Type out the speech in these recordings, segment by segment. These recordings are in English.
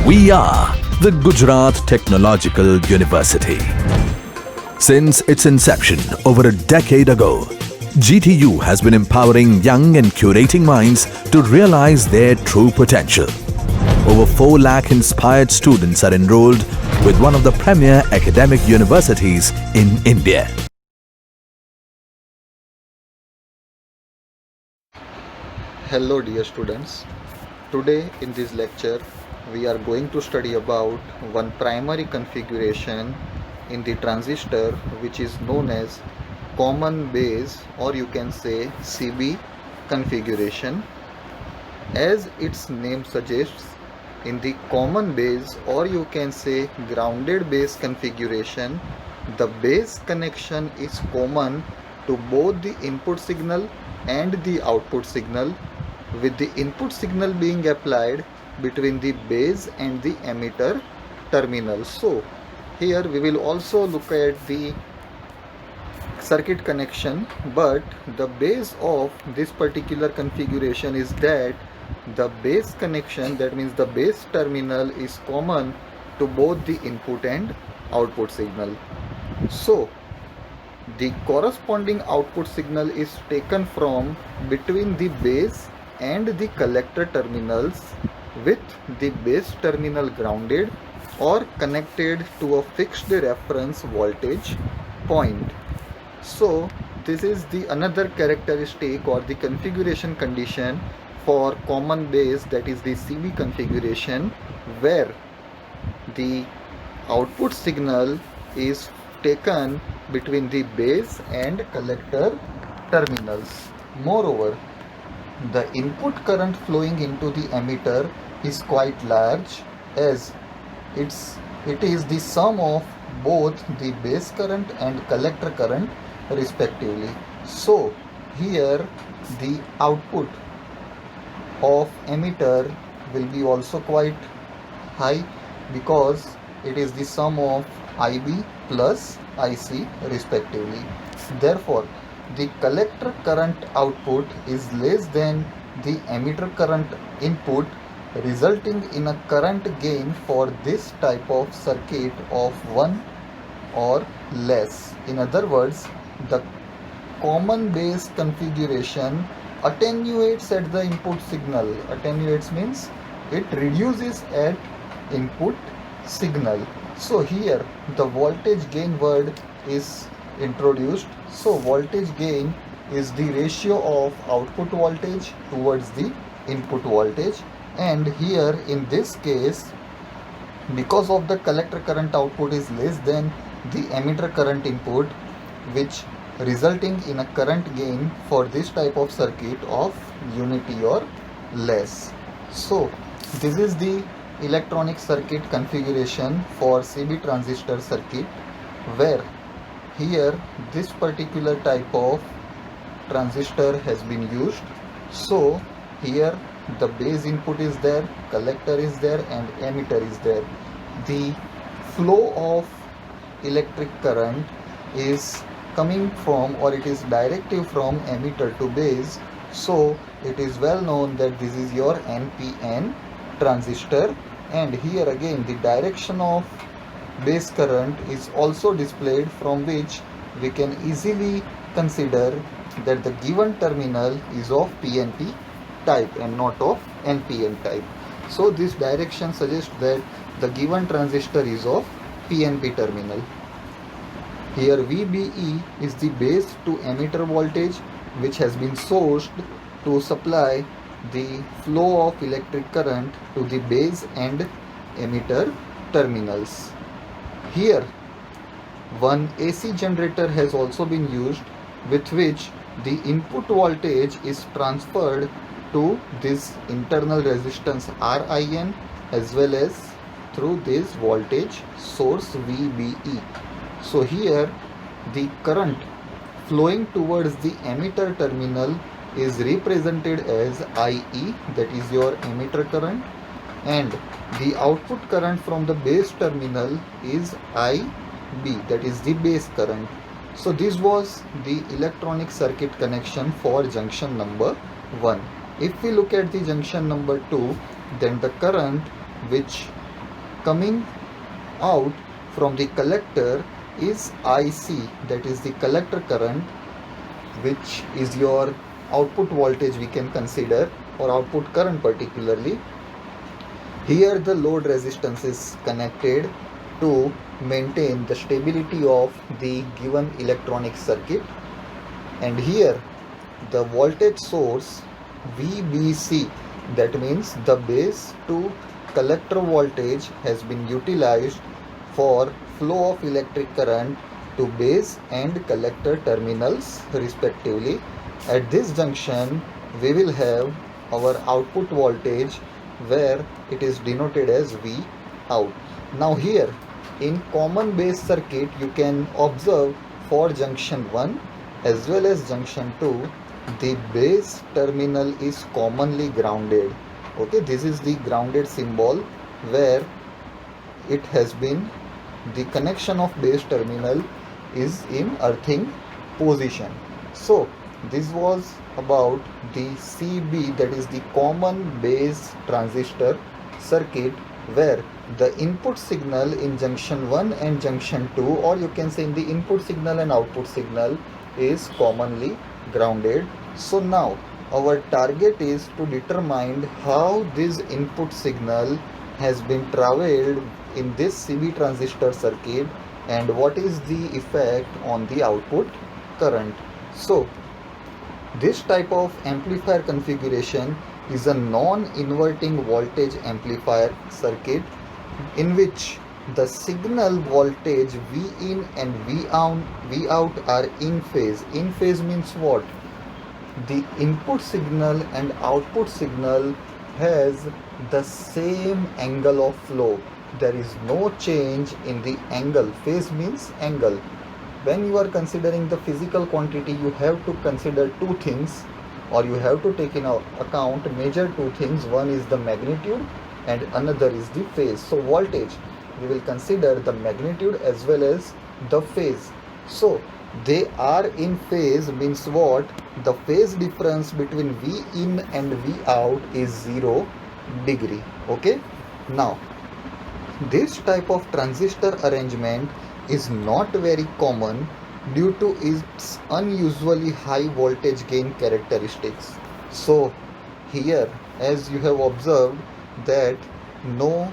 We are the Gujarat Technological University. Since its inception over a decade ago, GTU has been empowering young and curating minds to realize their true potential. Over 4 lakh inspired students are enrolled with one of the premier academic universities in India. Hello dear students. Today in this lecture we are going to study about one primary configuration in the transistor which is known as common base, or you can say CB configuration. As its name suggests, in the common base, or you can say grounded base configuration, the base connection is common to both the input signal and the output signal, with the input signal being applied between the base and the emitter terminal. So here we will also look at the circuit connection, but the base of this particular configuration is that the base connection, that means the base terminal, is common to both the input and output signal. So the corresponding output signal is taken from between the base and the collector terminals, with the base terminal grounded or connected to a fixed reference voltage point. So this is the another characteristic or the configuration condition for common base, that is the CB configuration, where the output signal is taken between the base and collector terminals. Moreover, the input current flowing into the emitter is quite large, as it is the sum of both the base current and collector current respectively. So here the output of emitter will be also quite high, because it is the sum of IB plus IC respectively. Therefore the collector current output is less than the emitter current input, resulting in a current gain for this type of circuit of 1 or less. In other words, the common base configuration attenuates at the input signal. Attenuates means it reduces at input signal. So here the voltage gain word is introduced. So voltage gain is the ratio of output voltage towards the input voltage, and here in this case, because of the collector current output is less than the emitter current input, which resulting in a current gain for this type of circuit of unity or less. So this is the electronic circuit configuration for CB transistor circuit, where here this particular type of transistor has been used. So here the base input is there, collector is there, and emitter is there. The flow of electric current is coming from, or it is directive from emitter to base. So it is well known that this is your NPN transistor, and here again the direction of base current is also displayed, from which we can easily consider that the given terminal is of PNP type and not of NPN type. So this direction suggests that the given transistor is of PNP terminal. Here VBE is the base to emitter voltage, which has been sourced to supply the flow of electric current to the base and emitter terminals. Here one AC generator has also been used, with which the input voltage is transferred to this internal resistance RIN, as well as through this voltage source VBE. So here the current flowing towards the emitter terminal is represented as IE, that is your emitter current, and the output current from the base terminal is IB, that is the base current. So this was the electronic circuit connection for junction number 1. If we look at the junction number 2, then the current which coming out from the collector is IC, that is the collector current, which is your output voltage we can consider, or output current particularly. Here the load resistance is connected to maintain the stability of the given electronic circuit, and here the voltage source VBC, that means the base to collector voltage, has been utilized for flow of electric current to base and collector terminals respectively. At this junction we will have our output voltage, where it is denoted as V out. Now here in common base circuit you can observe for junction 1 as well as junction 2, the base terminal is commonly grounded. Okay, this is the grounded symbol where it has been, the connection of base terminal is in earthing position. So this was about the CB, that is the common base transistor circuit, where the input signal in junction 1 and junction 2, or you can say in the input signal and output signal, is commonly grounded. So now our target is to determine how this input signal has been traveled in this CB transistor circuit and what is the effect on the output current. So this type of amplifier configuration is a non-inverting voltage amplifier circuit in which the signal voltage V in and V out are in phase. In phase means what? The input signal and output signal has the same angle of flow. There is no change in the angle. Phase means angle. When you are considering the physical quantity, you have to consider two things, or you have to take in account major two things. One is the magnitude and another is the phase. So voltage, we will consider the magnitude as well as the phase. So they are in phase means what? The phase difference between V in and V out is 0 degree. Okay, now this type of transistor arrangement is not very common due to its unusually high voltage gain characteristics. So here, as you have observed, that no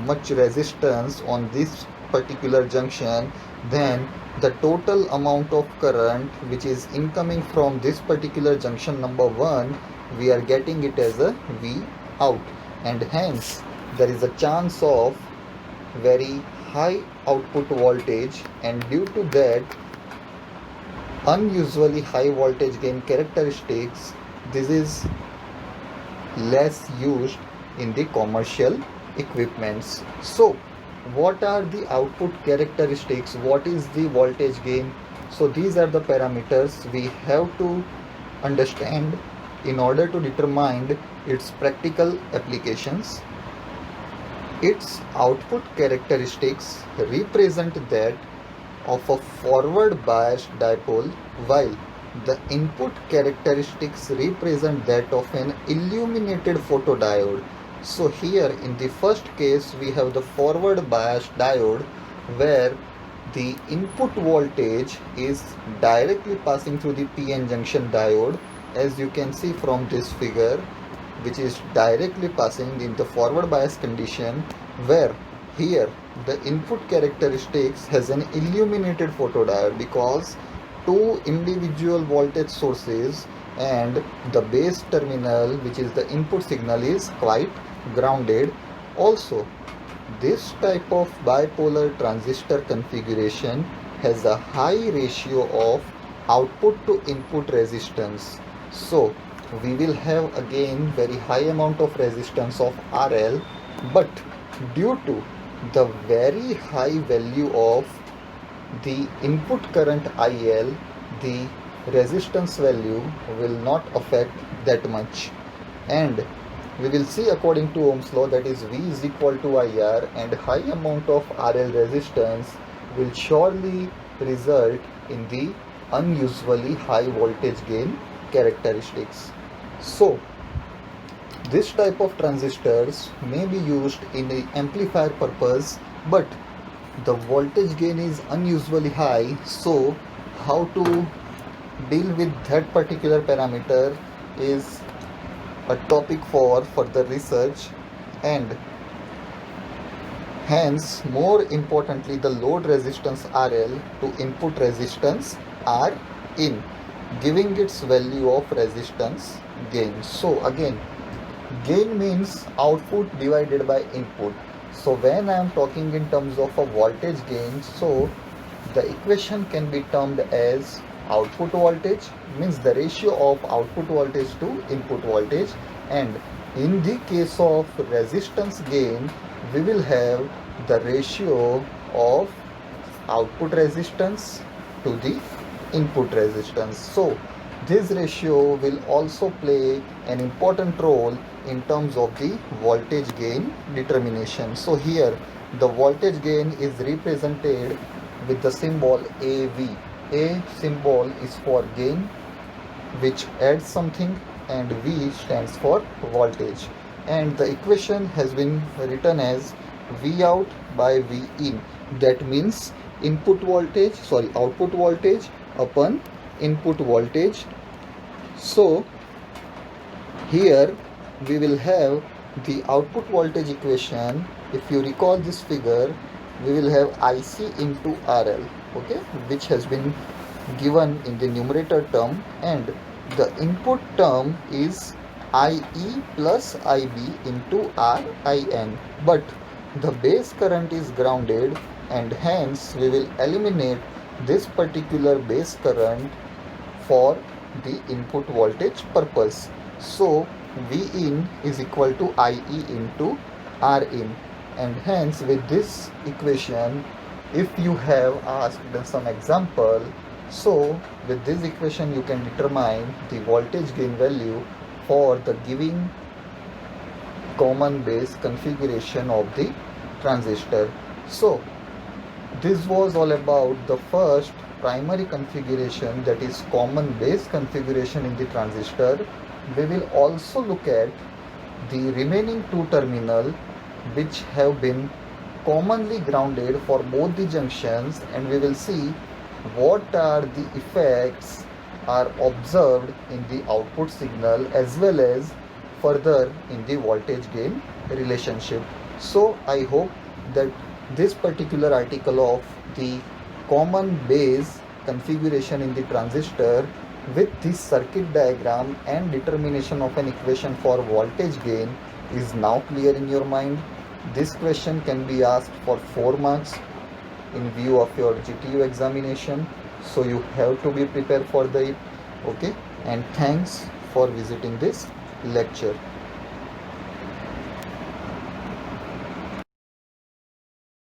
much resistance on this particular junction, then the total amount of current which is incoming from this particular junction number 1, we are getting it as a V out, and hence there is a chance of very high output voltage, and due to that unusually high voltage gain characteristics, this is less used in the commercial equipments. So what are the output characteristics? What is the voltage gain? So these are the parameters we have to understand in order to determine its practical applications. Its output characteristics represent that of a forward biased dipole, while the input characteristics represent that of an illuminated photodiode. So here in the first case we have the forward biased diode, where the input voltage is directly passing through the PN junction diode, as you can see from this figure, which is directly passing in the forward bias condition, where here the input characteristics has an illuminated photodiode because two individual voltage sources and the base terminal, which is the input signal, is quite grounded. Also, this type of bipolar transistor configuration has a high ratio of output to input resistance. So we will have again very high amount of resistance of RL, but due to the very high value of the input current IL, the resistance value will not affect that much, and we will see according to Ohm's law, that is V is equal to IR, and high amount of RL resistance will surely result in the unusually high voltage gain characteristics. So This type of transistors may be used in the amplifier purpose, but the voltage gain is unusually high, so how to deal with that particular parameter is a topic for further research, and hence more importantly the load resistance RL to input resistance R in, giving its value of resistance gain. So again, gain means output divided by input. So when I am talking in terms of a voltage gain, so the equation can be termed as output voltage, means the ratio of output voltage to input voltage, and in the case of resistance gain we will have the ratio of output resistance to the input resistance. So this ratio will also play an important role in terms of the voltage gain determination. So here the voltage gain is represented with the symbol AV. A symbol is for gain, which adds something, and V stands for voltage, and the equation has been written as V out by V in. That means output voltage upon input voltage. So here we will have the output voltage equation. If you recall this figure, we will have IC into RL, okay, which has been given in the numerator term, and the input term is IE plus IB into RIN, but the base current is grounded, and hence we will eliminate this particular base current for the input voltage purpose. So V in is equal to IE into R in, and hence with this equation, if you have asked some example, so with this equation you can determine the voltage gain value for the giving common base configuration of the transistor. So this was all about the first primary configuration, that is common base configuration in the transistor. We will also look at the remaining two terminal which have been commonly grounded for both the junctions, and we will see what are the effects are observed in the output signal as well as further in the voltage gain relationship. So I hope that this particular article of the common base configuration in the transistor with this circuit diagram and determination of an equation for voltage gain is now clear in your mind. This question can be asked for 4 marks in view of your GTU examination, so you have to be prepared for it, okay. And thanks for visiting this lecture.